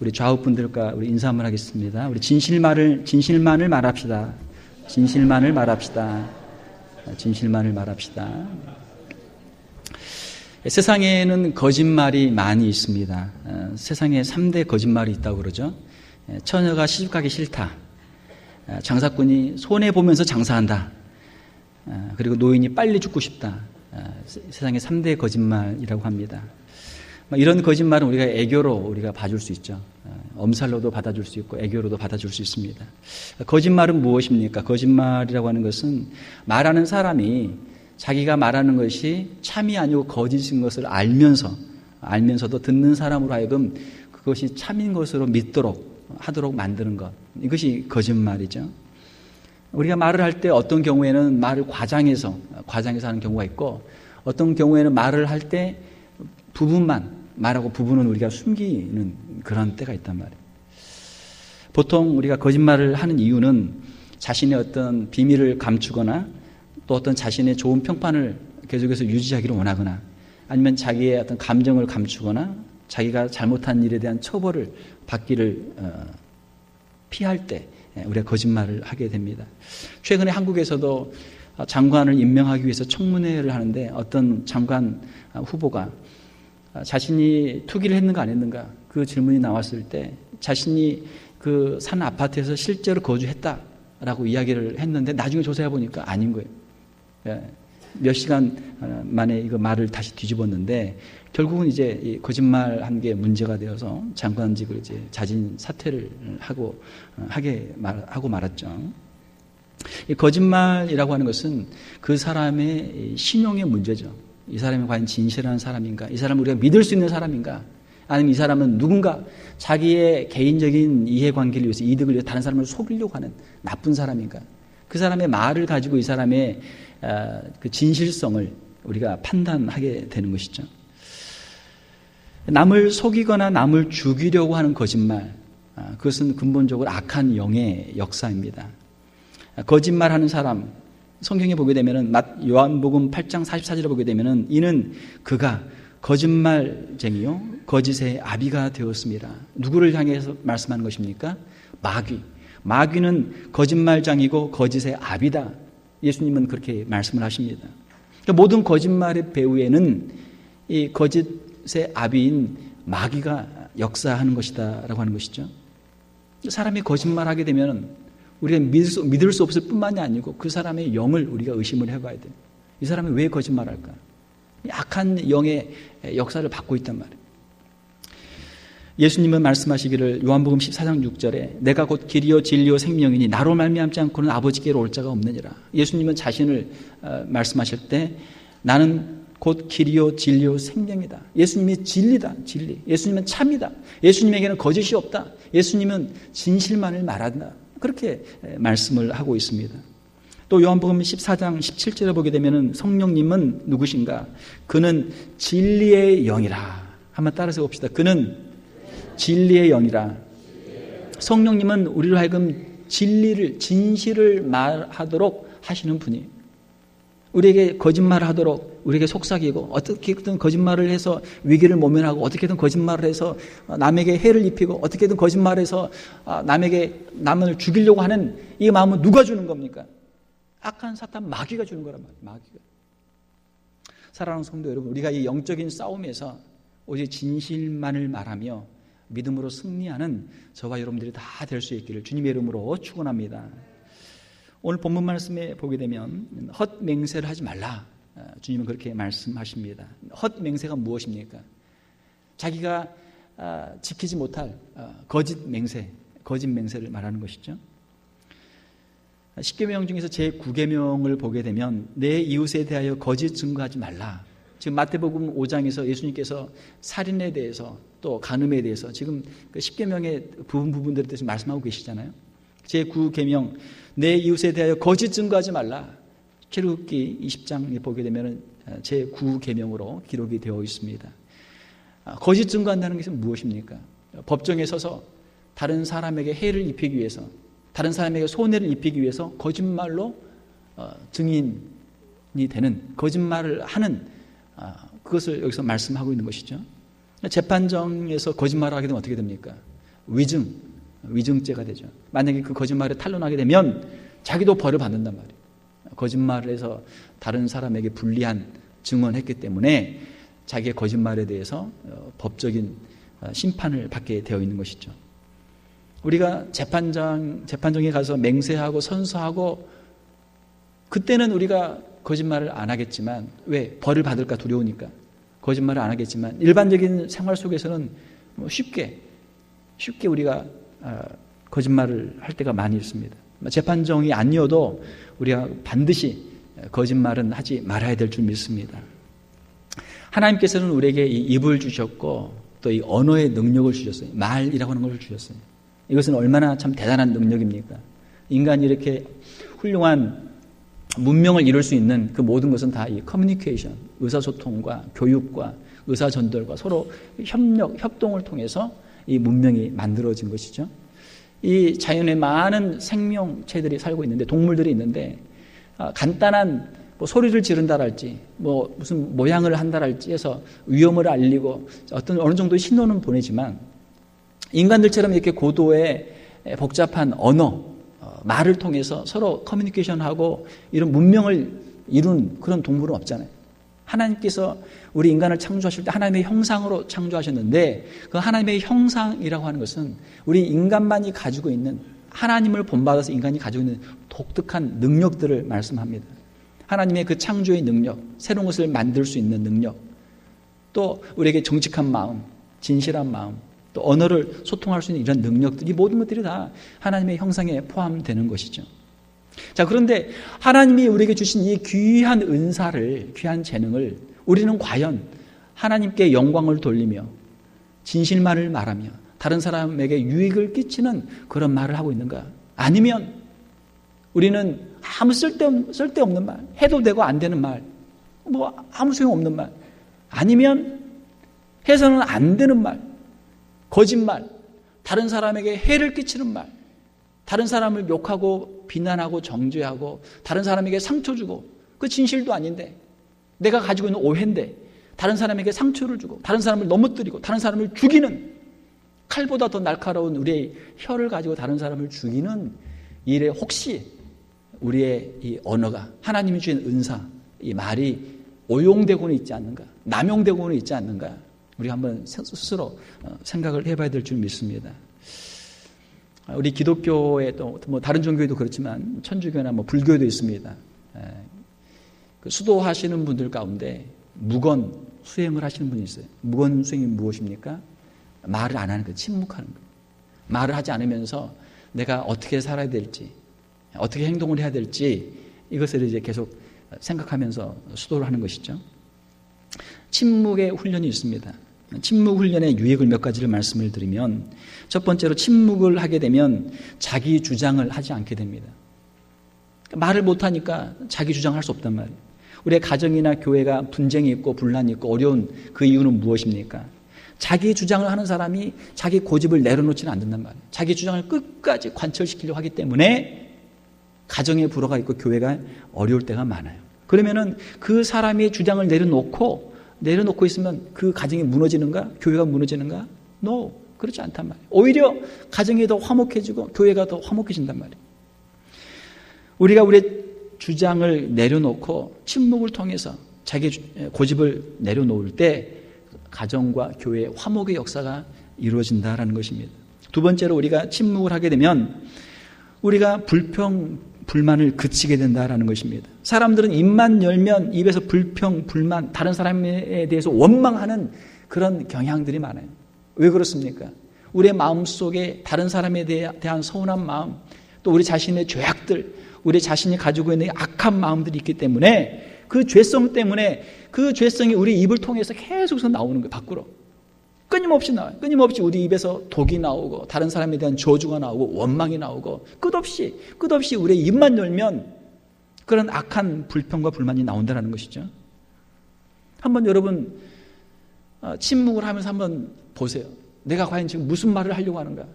우리 좌우분들과 우리 인사 한번 하겠습니다. 우리 진실만을 말합시다. 진실만을 말합시다. 진실만을 말합시다. 세상에는 거짓말이 많이 있습니다. 세상에 3대 거짓말이 있다고 그러죠. 처녀가 시집가기 싫다. 장사꾼이 손해보면서 장사한다. 그리고 노인이 빨리 죽고 싶다. 세상에 3대 거짓말이라고 합니다. 이런 거짓말은 우리가 애교로 우리가 봐줄 수 있죠. 엄살로도 받아줄 수 있고 애교로도 받아줄 수 있습니다. 거짓말은 무엇입니까? 거짓말이라고 하는 것은 말하는 사람이 자기가 말하는 것이 참이 아니고 거짓인 것을 알면서도 듣는 사람으로 하여금 그것이 참인 것으로 믿도록 하도록 만드는 것. 이것이 거짓말이죠. 우리가 말을 할 때 어떤 경우에는 말을 과장해서 하는 경우가 있고 어떤 경우에는 말을 할 때 부분만 말하고 부분은 우리가 숨기는 그런 때가 있단 말이에요. 보통 우리가 거짓말을 하는 이유는 자신의 어떤 비밀을 감추거나 또 어떤 자신의 좋은 평판을 계속해서 유지하기를 원하거나 아니면 자기의 어떤 감정을 감추거나 자기가 잘못한 일에 대한 처벌을 받기를 피할 때 우리가 거짓말을 하게 됩니다. 최근에 한국에서도 장관을 임명하기 위해서 청문회를 하는데 어떤 장관 후보가 자신이 투기를 했는가 안 했는가 그 질문이 나왔을 때 자신이 그 산 아파트에서 실제로 거주했다라고 이야기를 했는데 나중에 조사해 보니까 아닌 거예요. 몇 시간 만에 이거 말을 다시 뒤집었는데 결국은 이제 거짓말한 게 문제가 되어서 장관직을 이제 자진 사퇴를 하고 말았죠. 이 거짓말이라고 하는 것은 그 사람의 신용의 문제죠. 이 사람이 과연 진실한 사람인가? 이 사람을 우리가 믿을 수 있는 사람인가? 아니면 이 사람은 누군가 자기의 개인적인 이해관계를 위해서 이득을 위해서 다른 사람을 속이려고 하는 나쁜 사람인가? 그 사람의 말을 가지고 이 사람의 그 진실성을 우리가 판단하게 되는 것이죠. 남을 속이거나 남을 죽이려고 하는 거짓말, 그것은 근본적으로 악한 영의 역사입니다. 거짓말하는 사람, 성경에 보게 되면은 요한복음 8장 44절에 보게 되면은 이는 그가 거짓말쟁이요 거짓의 아비가 되었습니다. 누구를 향해서 말씀하는 것입니까? 마귀는 거짓말장이고 거짓의 아비다. 예수님은 그렇게 말씀을 하십니다. 그러니까 모든 거짓말의 배후에는 이 거짓의 아비인 마귀가 역사하는 것이다 라고 하는 것이죠. 사람이 거짓말하게 되면 우리가 믿을 수 없을 뿐만이 아니고 그 사람의 영을 우리가 의심을 해봐야 돼요. 이 사람이 왜 거짓말할까? 악한 영의 역사를 받고 있단 말이에요. 예수님은 말씀하시기를 요한복음 14장 6절에 내가 곧 길이요 진리요 생명이니 나로 말미암지 않고는 아버지께로 올 자가 없느니라. 예수님은 자신을 말씀하실 때 나는 곧 길이요 진리요 생명이다. 예수님이 진리다. 진리. 예수님은 참이다. 예수님에게는 거짓이 없다. 예수님은 진실만을 말한다. 그렇게 말씀을 하고 있습니다. 또 요한복음 14장 17절에 보게 되면 성령님은 누구신가? 그는 진리의 영이라. 한번 따라서 봅시다. 그는 진리의 영이라. 성령님은 우리로 하여금 진실을 말하도록 하시는 분이에요. 우리에게 거짓말을 하도록 우리에게 속삭이고 어떻게든 거짓말을 해서 위기를 모면하고 어떻게든 거짓말을 해서 남에게 해를 입히고 어떻게든 거짓말을 해서 남을 죽이려고 하는 이 마음은 누가 주는 겁니까? 악한 사탄 마귀가 주는 거란 말이에요. 마귀가. 사랑하는 성도 여러분, 우리가 이 영적인 싸움에서 오직 진실만을 말하며 믿음으로 승리하는 저와 여러분들이 다 될 수 있기를 주님의 이름으로 축원합니다. 오늘 본문 말씀에 보게 되면 헛맹세를 하지 말라. 주님은 그렇게 말씀하십니다. 헛맹세가 무엇입니까? 자기가 지키지 못할 거짓 맹세를 말하는 것이죠. 10계명 중에서 제9계명을 보게 되면 내 이웃에 대하여 거짓 증거하지 말라. 지금 마태복음 5장에서 예수님께서 살인에 대해서 또 간음에 대해서 지금 그 10계명의 부분들에 대해서 말씀하고 계시잖아요. 제9계명 내 이웃에 대하여 거짓 증거하지 말라. 출애굽기 20장에 보게 되면 제9계명으로 기록이 되어 있습니다. 거짓 증거한다는 것은 무엇입니까? 법정에 서서 다른 사람에게 해를 입히기 위해서, 다른 사람에게 손해를 입히기 위해서 거짓말로 증인이 되는, 거짓말을 하는 그것을 여기서 말씀하고 있는 것이죠. 재판정에서 거짓말을 하게 되면 어떻게 됩니까? 위증죄가 되죠. 만약에 그 거짓말에 탄로나게 되면 자기도 벌을 받는단 말이에요. 거짓말을 해서 다른 사람에게 불리한 증언했기 때문에 자기의 거짓말에 대해서 법적인 심판을 받게 되어 있는 것이죠. 우리가 재판정에 가서 맹세하고 선서하고 그때는 우리가 거짓말을 안 하겠지만, 왜? 벌을 받을까 두려우니까 거짓말을 안 하겠지만, 일반적인 생활 속에서는 쉽게 우리가 거짓말을 할 때가 많이 있습니다. 재판정이 아니어도 우리가 반드시 거짓말은 하지 말아야 될 줄 믿습니다. 하나님께서는 우리에게 이 입을 주셨고 또 이 언어의 능력을 주셨어요. 말이라고 하는 것을 주셨어요. 이것은 얼마나 참 대단한 능력입니까? 인간이 이렇게 훌륭한 문명을 이룰 수 있는 그 모든 것은 다 이 커뮤니케이션, 의사소통과 교육과 의사전달과 서로 협동을 통해서 이 문명이 만들어진 것이죠. 이 자연에 많은 생명체들이 살고 있는데, 동물들이 있는데, 간단한 소리를 지른다랄지, 무슨 모양을 한다랄지 해서 위험을 알리고 어느 정도의 신호는 보내지만, 인간들처럼 이렇게 고도의 복잡한 언어, 말을 통해서 서로 커뮤니케이션하고 이런 문명을 이룬 그런 동물은 없잖아요. 하나님께서 우리 인간을 창조하실 때 하나님의 형상으로 창조하셨는데, 그 하나님의 형상이라고 하는 것은 우리 인간만이 가지고 있는, 하나님을 본받아서 인간이 가지고 있는 독특한 능력들을 말씀합니다. 하나님의 그 창조의 능력, 새로운 것을 만들 수 있는 능력, 또 우리에게 정직한 마음, 진실한 마음, 또 언어를 소통할 수 있는 이런 능력들, 이 모든 것들이 다 하나님의 형상에 포함되는 것이죠. 자, 그런데 하나님이 우리에게 주신 이 귀한 은사를, 귀한 재능을 우리는 과연 하나님께 영광을 돌리며 진실만을 말하며 다른 사람에게 유익을 끼치는 그런 말을 하고 있는가? 아니면 우리는 아무 쓸데없는 말, 해도 되고 안 되는 말, 아무 소용없는 말, 아니면 해서는 안 되는 말, 거짓말, 다른 사람에게 해를 끼치는 말, 다른 사람을 욕하고 비난하고 정죄하고 다른 사람에게 상처 주고, 그 진실도 아닌데 내가 가지고 있는 오해인데 다른 사람에게 상처를 주고 다른 사람을 넘어뜨리고 다른 사람을 죽이는, 칼보다 더 날카로운 우리의 혀를 가지고 다른 사람을 죽이는 일에 혹시 우리의 이 언어가, 하나님이 주신 은사, 이 말이 오용되고는 있지 않는가, 남용되고는 있지 않는가, 우리가 한번 스스로 생각을 해봐야 될 줄 믿습니다. 우리 기독교에 또 다른 종교에도 그렇지만 천주교나 불교에도 있습니다. 그 수도하시는 분들 가운데 무건 수행을 하시는 분이 있어요. 무건 수행이 무엇입니까? 말을 안 하는 거예요. 침묵하는 거예요. 말을 하지 않으면서 내가 어떻게 살아야 될지, 어떻게 행동을 해야 될지, 이것을 이제 계속 생각하면서 수도를 하는 것이죠. 침묵의 훈련이 있습니다. 침묵 훈련의 유익을 몇 가지를 말씀을 드리면, 첫 번째로 침묵을 하게 되면 자기 주장을 하지 않게 됩니다. 말을 못하니까 자기 주장을 할 수 없단 말이에요. 우리의 가정이나 교회가 분쟁이 있고 분란이 있고 어려운 그 이유는 무엇입니까? 자기 주장을 하는 사람이 자기 고집을 내려놓지는 않는단 말이에요. 자기 주장을 끝까지 관철시키려고 하기 때문에 가정에 불화가 있고 교회가 어려울 때가 많아요. 그러면은 그 사람의 주장을 내려놓고 있으면 그 가정이 무너지는가? 교회가 무너지는가? No, 그렇지 않단 말이에요. 오히려 가정이 더 화목해지고 교회가 더 화목해진단 말이에요. 우리가 우리의 주장을 내려놓고 침묵을 통해서 자기 고집을 내려놓을 때 가정과 교회의 화목의 역사가 이루어진다라는 것입니다. 두 번째로 우리가 침묵을 하게 되면 우리가 불만을 그치게 된다라는 것입니다. 사람들은 입만 열면 입에서 불만, 다른 사람에 대해서 원망하는 그런 경향들이 많아요. 왜 그렇습니까? 우리의 마음속에 다른 사람에 대한 서운한 마음, 또 우리 자신의 죄악들, 우리 자신이 가지고 있는 악한 마음들이 있기 때문에 그 죄성 때문에 그 죄성이 우리 입을 통해서 계속해서 나오는 거예요. 밖으로. 끊임없이 나와요. 끊임없이 우리 입에서 독이 나오고 다른 사람에 대한 저주가 나오고 원망이 나오고 끝없이 우리의 입만 열면 그런 악한 불평과 불만이 나온다는 것이죠. 한번 여러분 침묵을 하면서 한번 보세요. 내가 과연 지금 무슨 말을 하려고 하는가?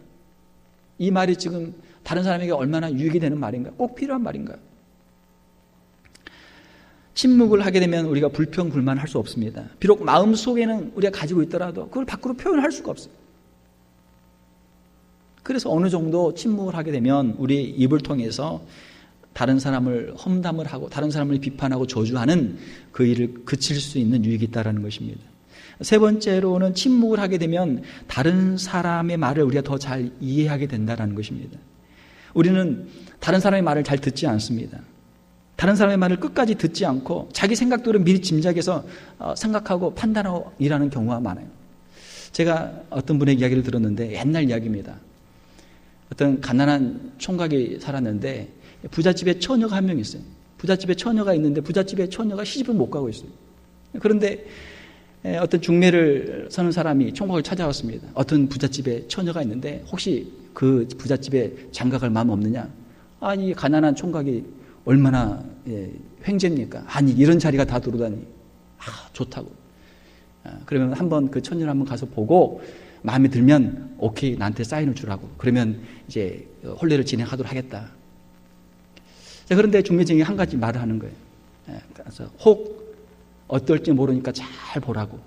이 말이 지금 다른 사람에게 얼마나 유익이 되는 말인가? 꼭 필요한 말인가? 침묵을 하게 되면 우리가 불평, 불만할 수 없습니다. 비록 마음속에는 우리가 가지고 있더라도 그걸 밖으로 표현할 수가 없어요. 그래서 어느 정도 침묵을 하게 되면 우리 입을 통해서 다른 사람을 험담을 하고 다른 사람을 비판하고 저주하는 그 일을 그칠 수 있는 유익이 있다는 것입니다. 세 번째로는 침묵을 하게 되면 다른 사람의 말을 우리가 더 잘 이해하게 된다는 것입니다. 우리는 다른 사람의 말을 잘 듣지 않습니다. 다른 사람의 말을 끝까지 듣지 않고 자기 생각대로 미리 짐작해서 생각하고 판단하고 일하는 경우가 많아요. 제가 어떤 분의 이야기를 들었는데 옛날 이야기입니다. 어떤 가난한 총각이 살았는데 부잣집에 처녀가 한 명 있어요. 부잣집에 처녀가 있는데 부잣집에 처녀가 시집을 못 가고 있어요. 그런데 어떤 중매를 서는 사람이 총각을 찾아왔습니다. 어떤 부잣집에 처녀가 있는데 혹시 그 부잣집에 장가갈 마음 없느냐? 아니 가난한 총각이 얼마나 횡재입니까? 아니 이런 자리가 다 들어오다니 좋다고. 그러면 한번 그 처녀를 한번 가서 보고 마음에 들면 오케이 나한테 사인을 주라고. 그러면 이제 혼례를 진행하도록 하겠다. 자, 그런데 중매쟁이 한 가지 말을 하는 거예요. 그래서 혹 어떨지 모르니까 잘 보라고.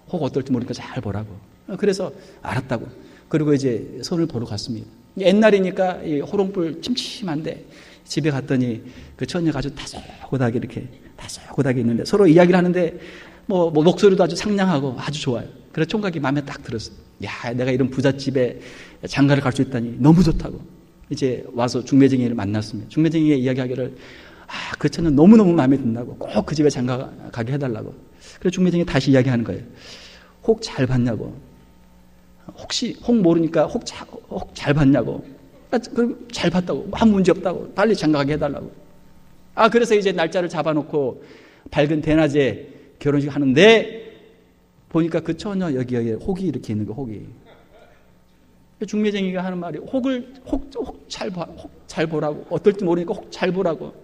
혹 어떨지 모르니까 잘 보라고. 그래서 알았다고. 그리고 이제 손을 보러 갔습니다. 옛날이니까 이 호롱불 침침한데 집에 갔더니 그 처녀가 아주 다소곳하게 이렇게 다소곳하게 있는데 서로 이야기를 하는데 뭐 목소리도 아주 상냥하고 아주 좋아요. 그래서 총각이 마음에 딱 들었어요. 야, 내가 이런 부잣집에 장가를 갈 수 있다니 너무 좋다고. 이제 와서 중매쟁이를 만났습니다. 중매쟁이가 이야기하기를 그 처녀 너무너무 마음에 든다고. 꼭 그 집에 장가 가게 해달라고. 그래서 중매쟁이 다시 이야기하는 거예요. 혹 잘 봤냐고. 혹시 혹 모르니까 혹 잘 봤냐고. 잘 봤다고. 아무 문제 없다고. 빨리 장가 가게 해달라고. 그래서 이제 날짜를 잡아놓고 밝은 대낮에 결혼식 하는데 보니까 그 처녀 여기에 혹이 이렇게 있는 거 혹이. 중매쟁이가 하는 말이 혹 잘 보라고. 어떨지 모르니까 혹 잘 보라고.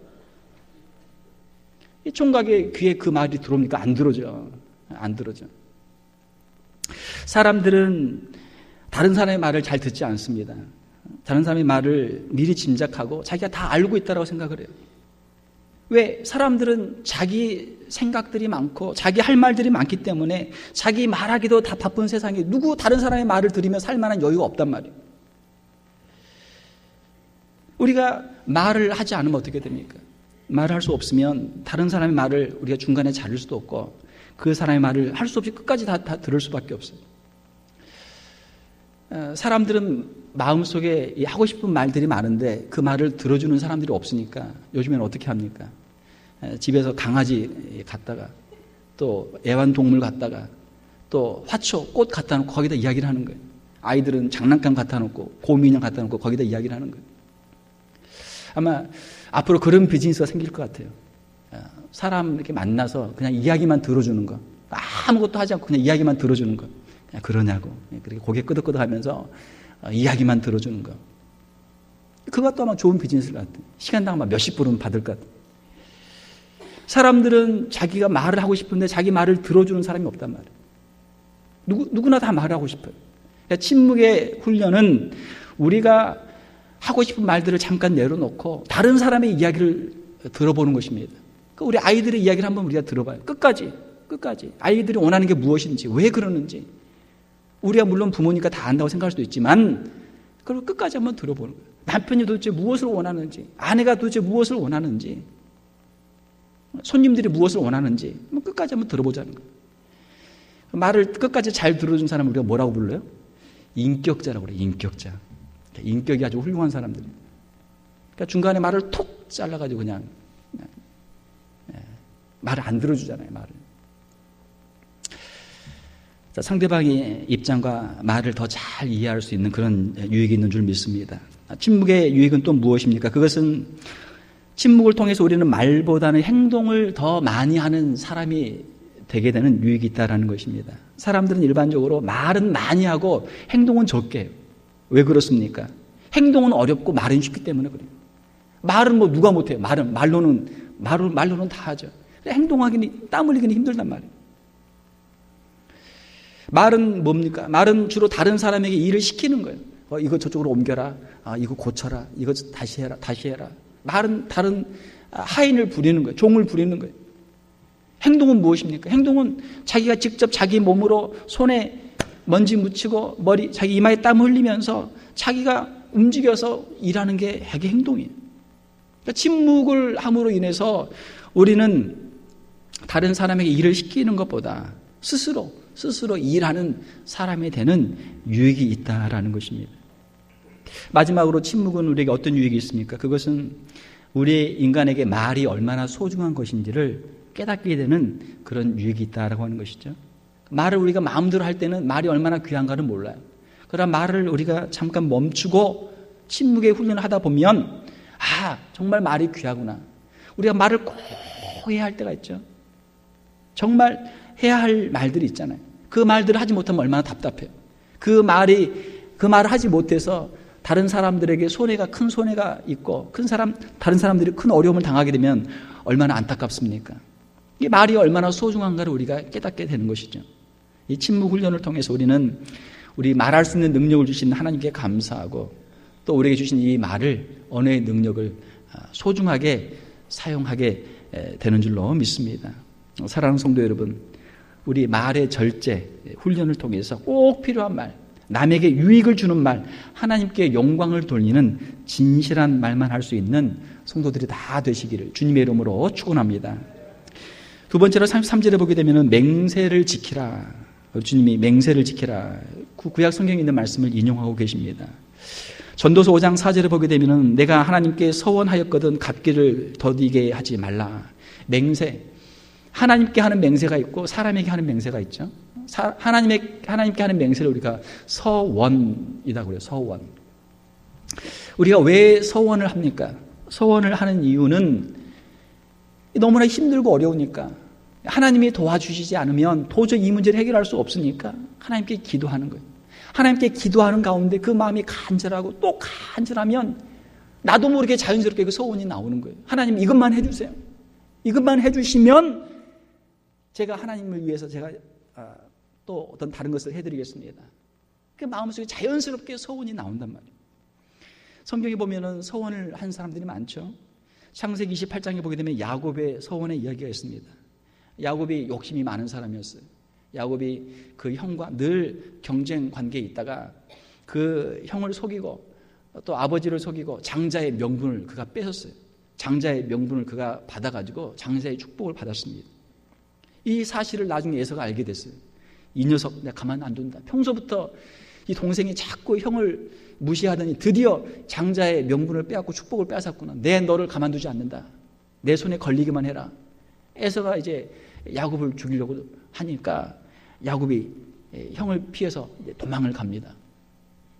이 총각의 귀에 그 말이 들어옵니까? 안 들어오죠. 안 들어오죠. 사람들은 다른 사람의 말을 잘 듣지 않습니다. 다른 사람의 말을 미리 짐작하고 자기가 다 알고 있다고 생각을 해요. 왜? 사람들은 자기 생각들이 많고 자기 할 말들이 많기 때문에 자기 말하기도 다 바쁜 세상에 누구 다른 사람의 말을 들으며 살 만한 여유가 없단 말이에요. 우리가 말을 하지 않으면 어떻게 됩니까? 말을 할 수 없으면 다른 사람의 말을 우리가 중간에 자를 수도 없고 그 사람의 말을 할 수 없이 끝까지 다 들을 수밖에 없어요. 사람들은 마음속에 하고 싶은 말들이 많은데 그 말을 들어주는 사람들이 없으니까 요즘에는 어떻게 합니까? 집에서 강아지 갖다가 또 애완동물 갖다가 또 화초, 꽃 갖다 놓고 거기다 이야기를 하는 거예요. 아이들은 장난감 갖다 놓고 곰인형 갖다 놓고 거기다 이야기를 하는 거예요. 아마 앞으로 그런 비즈니스가 생길 것 같아요. 사람 이렇게 만나서 그냥 이야기만 들어주는 거. 아무것도 하지 않고 그냥 이야기만 들어주는 거. 그냥 그러냐고. 그렇게 고개 끄덕끄덕 하면서 이야기만 들어주는 거. 그것도 아마 좋은 비즈니스일 것 같아요. 시간당 아마 몇십 불은 받을 것 같아요. 사람들은 자기가 말을 하고 싶은데 자기 말을 들어주는 사람이 없단 말이에요. 누구나 다 말을 하고 싶어요. 그러니까 침묵의 훈련은 우리가 하고 싶은 말들을 잠깐 내려놓고 다른 사람의 이야기를 들어보는 것입니다. 그러니까 우리 아이들의 이야기를 한번 우리가 들어봐요. 끝까지. 아이들이 원하는 게 무엇인지, 왜 그러는지. 우리가 물론 부모니까 다 안다고 생각할 수도 있지만 그걸 끝까지 한번 들어보는 거예요. 남편이 도대체 무엇을 원하는지, 아내가 도대체 무엇을 원하는지, 손님들이 무엇을 원하는지 끝까지 한번 들어보자는 거예요. 말을 끝까지 잘 들어준 사람을 우리가 뭐라고 불러요? 인격자라고 그래요. 인격자. 인격이 아주 훌륭한 사람들입니다. 그러니까 중간에 말을 툭 잘라가지고 그냥 말을 안 들어주잖아요. 말을. 자, 상대방의 입장과 말을 더 잘 이해할 수 있는 그런 유익이 있는 줄 믿습니다. 침묵의 유익은 또 무엇입니까? 그것은 침묵을 통해서 우리는 말보다는 행동을 더 많이 하는 사람이 되게 되는 유익이 있다는 것입니다. 사람들은 일반적으로 말은 많이 하고 행동은 적게 해요. 왜 그렇습니까? 행동은 어렵고 말은 쉽기 때문에 그래요. 말은 뭐 누가 못해요. 말로는 다 하죠. 행동하기는, 땀 흘리기는 힘들단 말이에요. 말은 뭡니까? 말은 주로 다른 사람에게 일을 시키는 거예요. 이거 저쪽으로 옮겨라. 이거 고쳐라. 이거 다시 해라. 말은 다른 하인을 부리는 거예요. 종을 부리는 거예요. 행동은 무엇입니까? 행동은 자기가 직접 자기 몸으로 손에 먼지 묻히고 자기 이마에 땀 흘리면서 자기가 움직여서 일하는 게 핵의 행동이에요. 그러니까 침묵을 함으로 인해서 우리는 다른 사람에게 일을 시키는 것보다 스스로 일하는 사람이 되는 유익이 있다라는 것입니다. 마지막으로 침묵은 우리에게 어떤 유익이 있습니까? 그것은 우리 인간에게 말이 얼마나 소중한 것인지를 깨닫게 되는 그런 유익이 있다라고 하는 것이죠. 말을 우리가 마음대로 할 때는 말이 얼마나 귀한가를 몰라요. 그러나 말을 우리가 잠깐 멈추고 침묵의 훈련을 하다 보면 정말 말이 귀하구나. 우리가 말을 꼭 해야 할 때가 있죠. 정말 해야 할 말들이 있잖아요. 그 말들을 하지 못하면 얼마나 답답해요. 그 말을 하지 못해서 다른 사람들에게 큰 손해가 있고 다른 사람들이 큰 어려움을 당하게 되면 얼마나 안타깝습니까? 이 말이 얼마나 소중한가를 우리가 깨닫게 되는 것이죠. 이 침묵 훈련을 통해서 우리는 우리 말할 수 있는 능력을 주신 하나님께 감사하고 또 우리에게 주신 이 말을 언어의 능력을 소중하게 사용하게 되는 줄로 믿습니다. 사랑하는 성도 여러분, 우리 말의 절제 훈련을 통해서 꼭 필요한 말, 남에게 유익을 주는 말, 하나님께 영광을 돌리는 진실한 말만 할 수 있는 성도들이 다 되시기를 주님의 이름으로 축원합니다. 두 번째로 33절에 보게 되면 맹세를 지키라. 주님이 맹세를 지키라. 구약 성경에 있는 말씀을 인용하고 계십니다. 전도서 5장 4절에 보게 되면 내가 하나님께 서원하였거든 갚기를 더디게 하지 말라. 맹세. 하나님께 하는 맹세가 있고 사람에게 하는 맹세가 있죠. 하나님께 하는 맹세를 우리가 서원이라고 그래요. 서원. 우리가 왜 서원을 합니까? 서원을 하는 이유는 너무나 힘들고 어려우니까, 하나님이 도와주시지 않으면 도저히 이 문제를 해결할 수 없으니까 하나님께 기도하는 거예요. 하나님께 기도하는 가운데 그 마음이 간절하고 또 간절하면 나도 모르게 자연스럽게 그 서원이 나오는 거예요. 하나님 이것만 해주세요. 이것만 해주시면 제가 하나님을 위해서 제가 또 어떤 다른 것을 해드리겠습니다. 그 마음속에 자연스럽게 서원이 나온단 말이에요. 성경에 보면은 서원을 한 사람들이 많죠. 창세기 28장에 보게 되면 야곱의 서원의 이야기가 있습니다. 야곱이 욕심이 많은 사람이었어요. 야곱이 그 형과 늘 경쟁 관계에 있다가 그 형을 속이고 또 아버지를 속이고 장자의 명분을 그가 뺏었어요. 장자의 명분을 그가 받아가지고 장자의 축복을 받았습니다. 이 사실을 나중에 에서가 알게 됐어요. 이 녀석 내가 가만 안 둔다. 평소부터 이 동생이 자꾸 형을 무시하더니 드디어 장자의 명분을 빼앗고 축복을 빼앗았구나. 내 너를 가만두지 않는다. 내 손에 걸리기만 해라. 에서가 이제 야곱을 죽이려고 하니까 야곱이 형을 피해서 도망을 갑니다.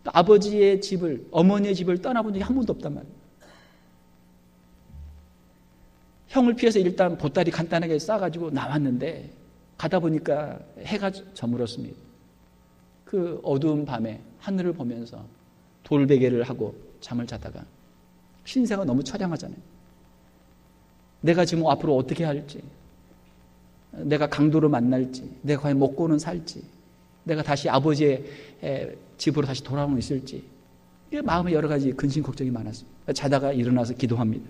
아버지의 집을, 어머니의 집을 떠나본 적이 한 번도 없단 말이에요. 형을 피해서 일단 보따리 간단하게 싸가지고 나왔는데 가다 보니까 해가 저물었습니다. 그 어두운 밤에 하늘을 보면서 돌베개를 하고 잠을 자다가 신세가 너무 처량하잖아요. 내가 지금 앞으로 어떻게 할지, 내가 강도를 만날지, 내가 과연 먹고는 살지, 내가 다시 아버지의 집으로 다시 돌아오고 있을지, 마음에 여러 가지 근심 걱정이 많았습니다. 자다가 일어나서 기도합니다.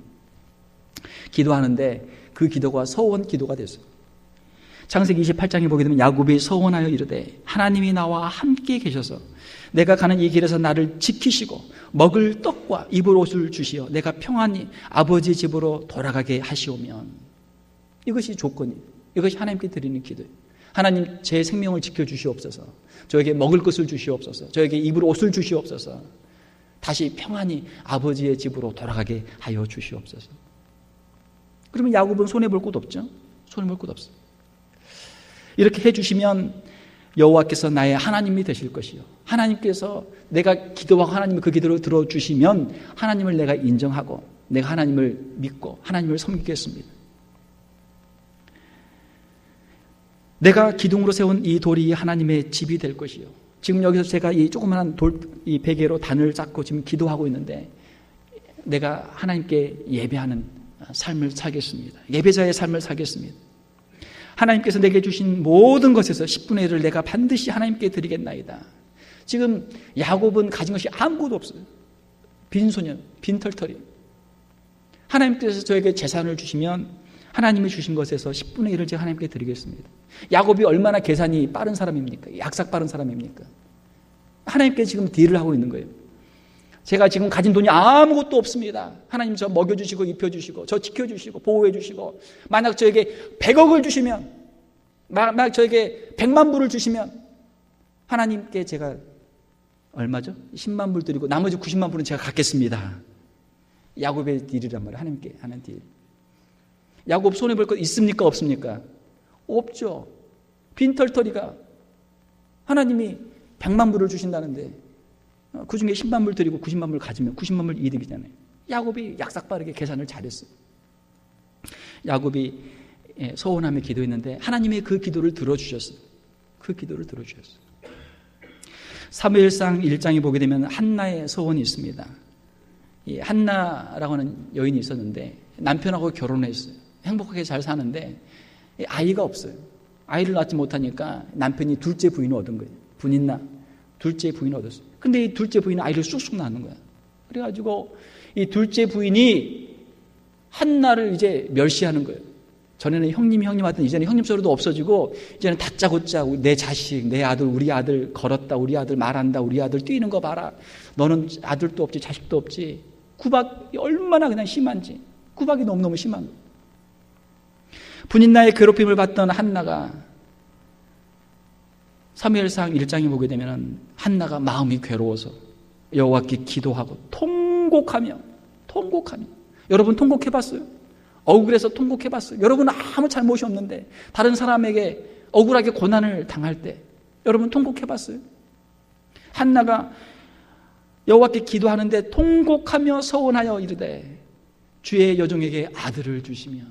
기도하는데 그 기도가 서원 기도가 됐어요. 창세기 28장에 보게 되면 야곱이 서원하여 이르되 하나님이 나와 함께 계셔서 내가 가는 이 길에서 나를 지키시고 먹을 떡과 입을 옷을 주시어 내가 평안히 아버지 집으로 돌아가게 하시오면, 이것이 조건이에요. 이것이 하나님께 드리는 기도예요. 하나님 제 생명을 지켜주시옵소서. 저에게 먹을 것을 주시옵소서. 저에게 입을 옷을 주시옵소서. 다시 평안히 아버지의 집으로 돌아가게 하여 주시옵소서. 그러면 야곱은 손해볼 곳 없죠? 손해볼 곳 없어요. 이렇게 해주시면 여호와께서 나의 하나님이 되실 것이요, 하나님께서 내가 기도하고 하나님이 그 기도를 들어주시면 하나님을 내가 인정하고 내가 하나님을 믿고 하나님을 섬기겠습니다. 내가 기둥으로 세운 이 돌이 하나님의 집이 될 것이요, 지금 여기서 제가 이 조그마한 이 베개로 단을 쌓고 지금 기도하고 있는데 내가 하나님께 예배하는 삶을 살겠습니다. 예배자의 삶을 살겠습니다. 하나님께서 내게 주신 모든 것에서 10분의 1을 내가 반드시 하나님께 드리겠나이다. 지금 야곱은 가진 것이 아무것도 없어요. 빈소년, 빈털터리. 하나님께서 저에게 재산을 주시면 하나님이 주신 것에서 10분의 1을 제가 하나님께 드리겠습니다. 야곱이 얼마나 계산이 빠른 사람입니까? 약삭 빠른 사람입니까? 하나님께 지금 딜을 하고 있는 거예요. 제가 지금 가진 돈이 아무것도 없습니다. 하나님 저 먹여주시고 입혀주시고 저 지켜주시고 보호해주시고 만약 저에게 100억을 주시면 만약 저에게 100만 불을 주시면 하나님께 제가 얼마죠? 10만 불 드리고 나머지 90만 불은 제가 갖겠습니다. 야곱의 딜이란 말이에요. 하나님께 하는 딜. 야곱 손해볼 것 있습니까? 없습니까? 없죠. 빈털터리가 하나님이 100만 불을 주신다는데 그 중에 10만 불 드리고 90만 불 가지면 90만 불 이득이잖아요. 야곱이 약삭빠르게 계산을 잘했어요. 야곱이 서원하며 기도했는데 하나님의 그 기도를 들어주셨어요. 그 기도를 들어주셨어요. 사무엘상 1장에 보게 되면 한나의 서원이 있습니다. 이 한나라고 하는 여인이 있었는데 남편하고 결혼했어요. 행복하게 잘 사는데 아이가 없어요. 아이를 낳지 못하니까 남편이 둘째 부인을 얻은 거예요. 분인나 둘째 부인을 얻었어요. 근데 이 둘째 부인은 아이를 쑥쑥 낳는 거야. 그래가지고 이 둘째 부인이 한나를 이제 멸시하는 거예요. 전에는 형님 하던 이제는 형님 소리도 없어지고 이제는 다짜고짜 내 자식, 내 아들, 우리 아들 걸었다, 우리 아들 말한다, 우리 아들 뛰는 거 봐라. 너는 아들도 없지, 자식도 없지. 구박이 얼마나 그냥 심한지. 구박이 너무너무 심한 거예요. 분인나의 괴롭힘을 받던 한나가 사무엘상 1장에 보게 되면 한나가 마음이 괴로워서 여호와께 기도하고 통곡하며 여러분 통곡해봤어요? 억울해서 통곡해봤어요? 여러분 아무 잘못이 없는데 다른 사람에게 억울하게 고난을 당할 때 여러분 통곡해봤어요? 한나가 여호와께 기도하는데 통곡하며 서원하여 이르되 주의 여종에게 아들을 주시면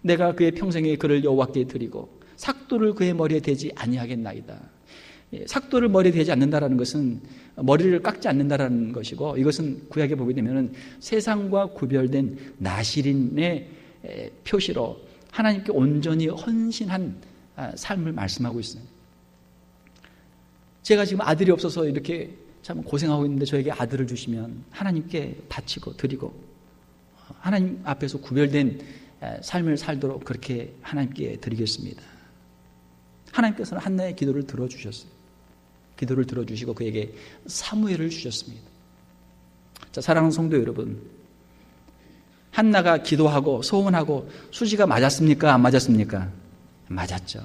내가 그의 평생에 그를 여호와께 드리고 삭도를 그의 머리에 대지 아니하겠나이다. 삭도를 머리에 대지 않는다라는 것은 머리를 깎지 않는다라는 것이고 이것은 구약에 보게 되면 세상과 구별된 나실인의 표시로 하나님께 온전히 헌신한 삶을 말씀하고 있어요. 제가 지금 아들이 없어서 이렇게 참 고생하고 있는데 저에게 아들을 주시면 하나님께 바치고 드리고 하나님 앞에서 구별된 삶을 살도록 그렇게 하나님께 드리겠습니다. 하나님께서는 한나의 기도를 들어주셨어요. 기도를 들어주시고 그에게 사무엘을 주셨습니다. 자, 사랑하는 성도 여러분, 한나가 기도하고 소원하고 수지가 맞았습니까? 안 맞았습니까? 맞았죠.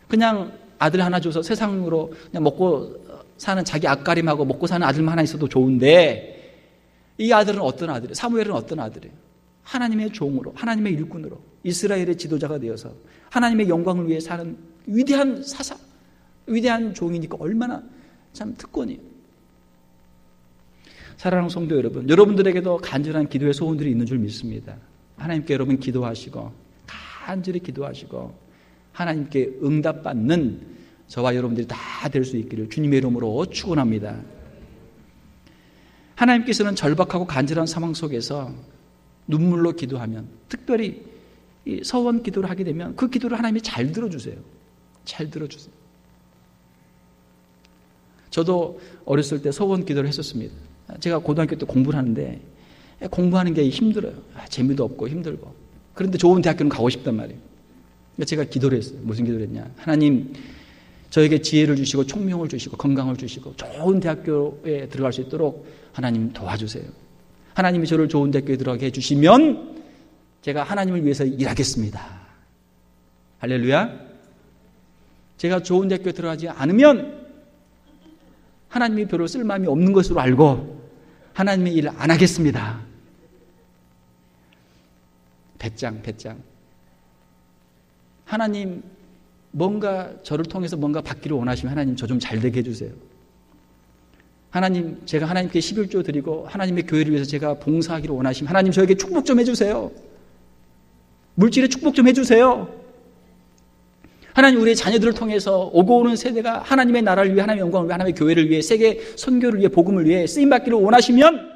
그냥 아들 하나 줘서 세상으로 그냥 먹고 사는 자기 앞가림하고 먹고 사는 아들만 하나 있어도 좋은데 이 아들은 어떤 아들이에요? 사무엘은 어떤 아들이에요? 하나님의 종으로, 하나님의 일꾼으로 이스라엘의 지도자가 되어서 하나님의 영광을 위해 사는 위대한 사사, 위대한 종이니까 얼마나 참 특권이에요. 사랑하는 성도 여러분, 여러분들에게도 간절한 기도의 소원들이 있는 줄 믿습니다. 하나님께 여러분 기도하시고 간절히 기도하시고 하나님께 응답받는 저와 여러분들이 다 될 수 있기를 주님의 이름으로 축원합니다. 하나님께서는 절박하고 간절한 상황 속에서 눈물로 기도하면, 특별히 이 서원 기도를 하게 되면 그 기도를 하나님이 잘 들어주세요. 잘 들어주세요. 저도 어렸을 때 서원 기도를 했었습니다. 제가 고등학교 때 공부를 하는데 공부하는 게 힘들어요. 재미도 없고 힘들고. 그런데 좋은 대학교는 가고 싶단 말이에요. 그러니까 제가 기도를 했어요. 무슨 기도를 했냐. 하나님, 저에게 지혜를 주시고 총명을 주시고 건강을 주시고 좋은 대학교에 들어갈 수 있도록 하나님 도와주세요. 하나님이 저를 좋은 대학교에 들어가게 해주시면 제가 하나님을 위해서 일하겠습니다. 할렐루야. 제가 좋은 대학교에 들어가지 않으면 하나님이 별로 쓸 마음이 없는 것으로 알고 하나님의 일을 안 하겠습니다. 배짱. 하나님 뭔가 저를 통해서 뭔가 받기를 원하시면 하나님 저 좀 잘 되게 해주세요. 하나님, 제가 하나님께 11조 드리고 하나님의 교회를 위해서 제가 봉사하기를 원하시면 하나님 저에게 축복 좀 해주세요. 물질의 축복 좀 해주세요. 하나님, 우리의 자녀들을 통해서 오고 오는 세대가 하나님의 나라를 위해, 하나님의 영광을 위해, 하나님의 교회를 위해, 세계 선교를 위해, 복음을 위해 쓰임받기를 원하시면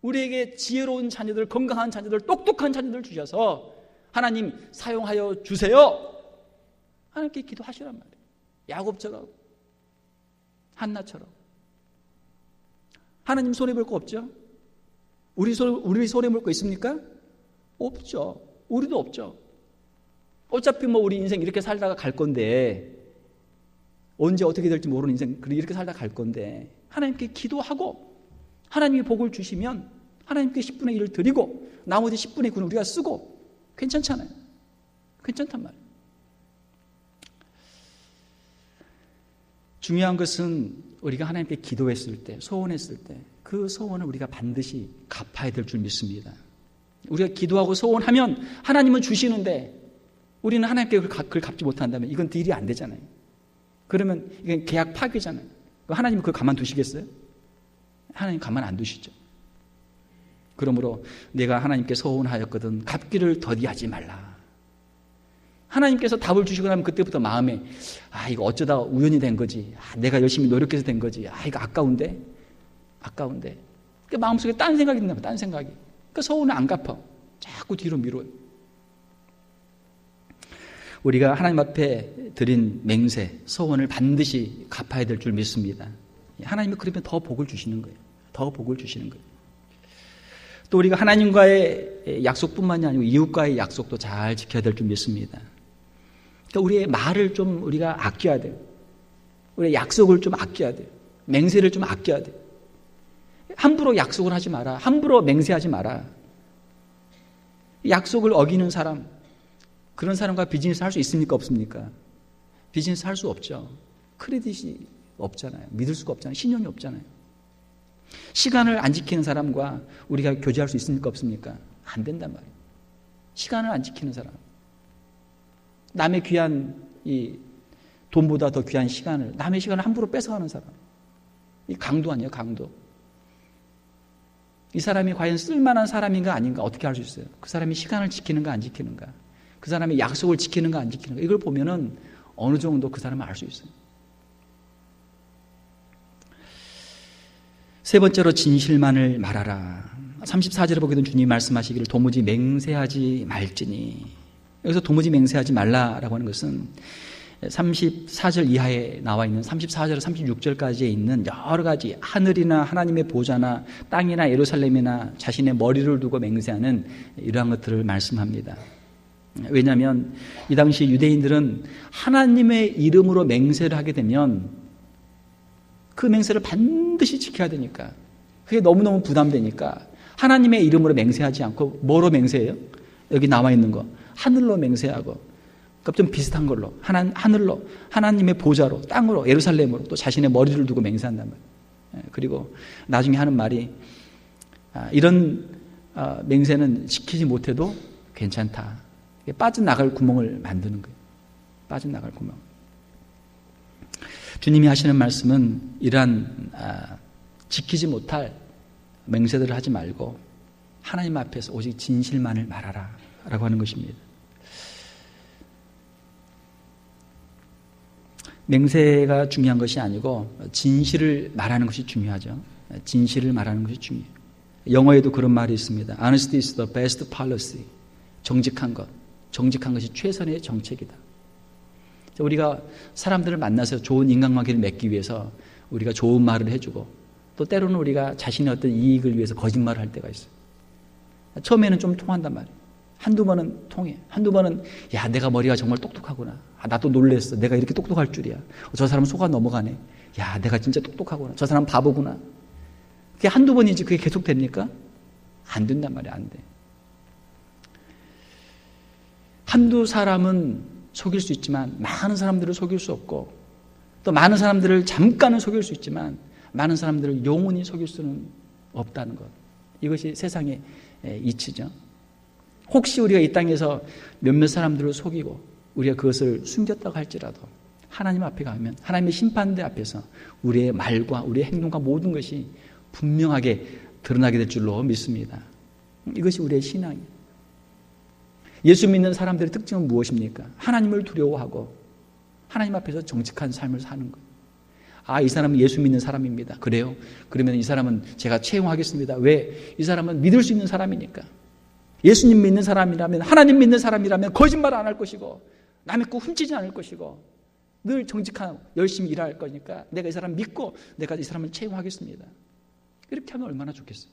우리에게 지혜로운 자녀들, 건강한 자녀들, 똑똑한 자녀들 주셔서 하나님 사용하여 주세요. 하나님께 기도하시란 말이에요. 야곱처럼, 한나처럼. 하나님 손해볼 거 없죠? 우리 손해볼 거 있습니까? 없죠. 우리도 없죠. 어차피 우리 인생 이렇게 살다가 갈 건데 언제 어떻게 될지 모르는 인생, 이렇게 살다 갈 건데 하나님께 기도하고 하나님이 복을 주시면 하나님께 10분의 1을 드리고 나머지 10분의 9는 우리가 쓰고 괜찮잖아요. 괜찮단 말이에요. 중요한 것은 우리가 하나님께 기도했을 때, 소원했을 때 그 소원을 우리가 반드시 갚아야 될 줄 믿습니다. 우리가 기도하고 소원하면 하나님은 주시는데 우리는 하나님께 그걸 갚지 못한다면 이건 딜이 안 되잖아요. 그러면 이건 계약 파기잖아요. 하나님은 그걸 가만두시겠어요? 하나님 가만 안 두시죠. 그러므로 내가 하나님께 소원하였거든 갚기를 더디하지 말라. 하나님께서 답을 주시고 나면 그때부터 마음에 이거 어쩌다 우연히 된 거지. 내가 열심히 노력해서 된 거지. 이거 아까운데. 그 마음속에 딴 생각이 든다. 딴 생각이. 그 소원을 안 갚아. 자꾸 뒤로 미뤄요. 우리가 하나님 앞에 드린 맹세, 소원을 반드시 갚아야 될 줄 믿습니다. 하나님이 그러면 더 복을 주시는 거예요. 더 복을 주시는 거예요. 또 우리가 하나님과의 약속뿐만이 아니고 이웃과의 약속도 잘 지켜야 될 줄 믿습니다. 그러니까 우리의 말을 좀 우리가 아껴야 돼요. 우리의 약속을 좀 아껴야 돼요. 맹세를 좀 아껴야 돼요. 함부로 약속을 하지 마라. 함부로 맹세하지 마라. 약속을 어기는 사람, 그런 사람과 비즈니스 할 수 있습니까? 없습니까? 비즈니스 할 수 없죠. 크레딧이 없잖아요. 믿을 수가 없잖아요. 신용이 없잖아요. 시간을 안 지키는 사람과 우리가 교제할 수 있습니까? 없습니까? 안 된단 말이에요. 시간을 안 지키는 사람. 남의 귀한 이 돈보다 더 귀한 시간을, 남의 시간을 함부로 뺏어가는 사람. 이 강도 아니에요, 강도. 이 사람이 과연 쓸만한 사람인가 아닌가 어떻게 알 수 있어요? 그 사람이 시간을 지키는가 안 지키는가, 그 사람이 약속을 지키는가 안 지키는가, 이걸 보면은 어느 정도 그 사람을 알 수 있어요. 세 번째로 진실만을 말하라. 34절에 보게 되면 주님이 말씀하시기를 도무지 맹세하지 말지니. 여기서 도무지 맹세하지 말라라고 하는 것은 34절 이하에 나와 있는 34절에서 36절까지에 있는 여러 가지 하늘이나 하나님의 보좌나 땅이나 예루살렘이나 자신의 머리를 두고 맹세하는 이러한 것들을 말씀합니다. 왜냐하면 이 당시 유대인들은 하나님의 이름으로 맹세를 하게 되면 그 맹세를 반드시 지켜야 되니까, 그게 너무너무 부담되니까 하나님의 이름으로 맹세하지 않고 뭐로 맹세해요? 여기 나와 있는 거 하늘로 맹세하고, 그러니까 좀 비슷한 걸로 하늘로, 하나님의 보좌로, 땅으로, 예루살렘으로 또 자신의 머리를 두고 맹세한단 말이에요. 그리고 나중에 하는 말이 이런 맹세는 지키지 못해도 괜찮다. 빠져나갈 구멍을 만드는 거예요. 빠져나갈 구멍. 주님이 하시는 말씀은 이러한 지키지 못할 맹세들을 하지 말고 하나님 앞에서 오직 진실만을 말하라 라고 하는 것입니다. 맹세가 중요한 것이 아니고 진실을 말하는 것이 중요하죠. 진실을 말하는 것이 중요해요. 영어에도 그런 말이 있습니다. Honesty is the best policy. 정직한 것. 정직한 것이 최선의 정책이다. 우리가 사람들을 만나서 좋은 인간관계를 맺기 위해서 우리가 좋은 말을 해주고, 또 때로는 우리가 자신의 어떤 이익을 위해서 거짓말을 할 때가 있어요. 처음에는 좀 통한단 말이에요. 한두 번은 통해. 한두 번은 야, 내가 머리가 정말 똑똑하구나. 나도 놀랬어. 내가 이렇게 똑똑할 줄이야. 저 사람은 속아 넘어가네. 야, 내가 진짜 똑똑하구나. 저 사람 바보구나. 그게 한두 번이지 그게 계속 됩니까? 안 된단 말이야. 안 돼. 한두 사람은 속일 수 있지만 많은 사람들을 속일 수 없고, 또 많은 사람들을 잠깐은 속일 수 있지만 많은 사람들을 영원히 속일 수는 없다는 것. 이것이 세상의 이치죠. 혹시 우리가 이 땅에서 몇몇 사람들을 속이고 우리가 그것을 숨겼다고 할지라도 하나님 앞에 가면 하나님의 심판대 앞에서 우리의 말과 우리의 행동과 모든 것이 분명하게 드러나게 될 줄로 믿습니다. 이것이 우리의 신앙이에요. 예수 믿는 사람들의 특징은 무엇입니까? 하나님을 두려워하고 하나님 앞에서 정직한 삶을 사는 거예요. 이 사람은 예수 믿는 사람입니다. 그래요? 그러면 이 사람은 제가 채용하겠습니다. 왜? 이 사람은 믿을 수 있는 사람이니까. 예수님 믿는 사람이라면, 하나님 믿는 사람이라면 거짓말 안 할 것이고 남의 거 훔치지 않을 것이고 늘 정직한 열심히 일할 거니까 내가 이 사람 믿고 내가 이 사람을 채용하겠습니다. 이렇게 하면 얼마나 좋겠어요.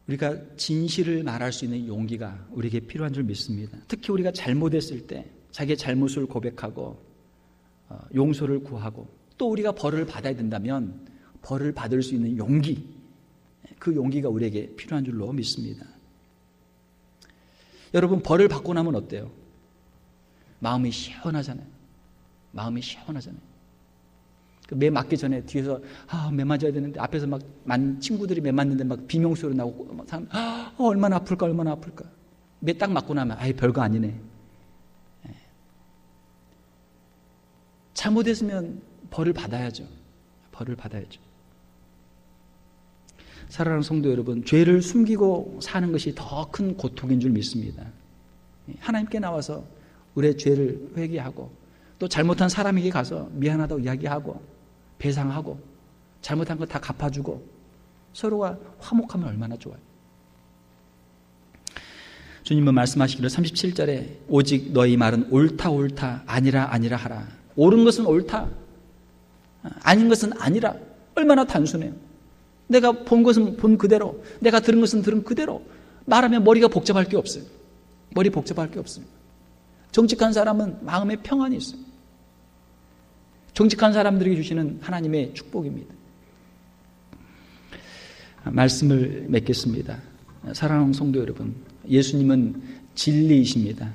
우리가 진실을 말할 수 있는 용기가 우리에게 필요한 줄 믿습니다. 특히 우리가 잘못했을 때 자기의 잘못을 고백하고 용서를 구하고 또 우리가 벌을 받아야 된다면 벌을 받을 수 있는 용기, 그 용기가 우리에게 필요한 줄로 믿습니다. 여러분, 벌을 받고 나면 어때요? 마음이 시원하잖아요. 마음이 시원하잖아요. 매 맞기 전에 뒤에서 매 맞아야 되는데 앞에서 막 친구들이 매 맞는데 막 비명소리 나고 막 얼마나 아플까 얼마나 아플까. 매 딱 맞고 나면 별거 아니네. 잘못했으면 벌을 받아야죠. 벌을 받아야죠. 사랑하는 성도 여러분, 죄를 숨기고 사는 것이 더 큰 고통인 줄 믿습니다. 하나님께 나와서 우리의 죄를 회개하고 또 잘못한 사람에게 가서 미안하다고 이야기하고 배상하고 잘못한 거 다 갚아주고 서로가 화목하면 얼마나 좋아요. 주님은 말씀하시기를 37절에 오직 너희 말은 옳다 옳다 아니라 아니라 하라. 옳은 것은 옳다, 아닌 것은 아니라. 얼마나 단순해요. 내가 본 것은 본 그대로, 내가 들은 것은 들은 그대로 말하면 머리가 복잡할 게 없어요. 머리 복잡할 게 없어요. 정직한 사람은 마음에 평안이 있어요. 정직한 사람들에게 주시는 하나님의 축복입니다. 말씀을 맺겠습니다. 사랑하는 성도 여러분, 예수님은 진리이십니다.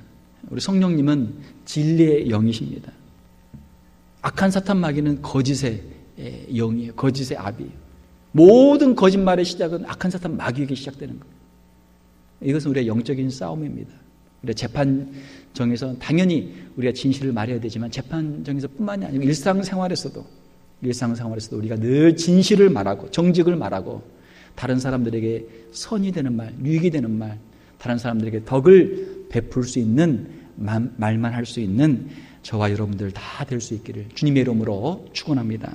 우리 성령님은 진리의 영이십니다. 악한 사탄 마귀는 거짓의 영이에요. 거짓의 아비예요. 모든 거짓말의 시작은 악한 사탄 마귀에게 시작되는 거예요. 이것은 우리의 영적인 싸움입니다. 우리가 재판정에서 당연히 우리가 진실을 말해야 되지만 재판정에서 뿐만이 아니고 일상생활에서도 우리가 늘 진실을 말하고 정직을 말하고 다른 사람들에게 선이 되는 말, 유익이 되는 말, 다른 사람들에게 덕을 베풀 수 있는 말만 할 수 있는 저와 여러분들 다 될 수 있기를 주님의 이름으로 축원합니다.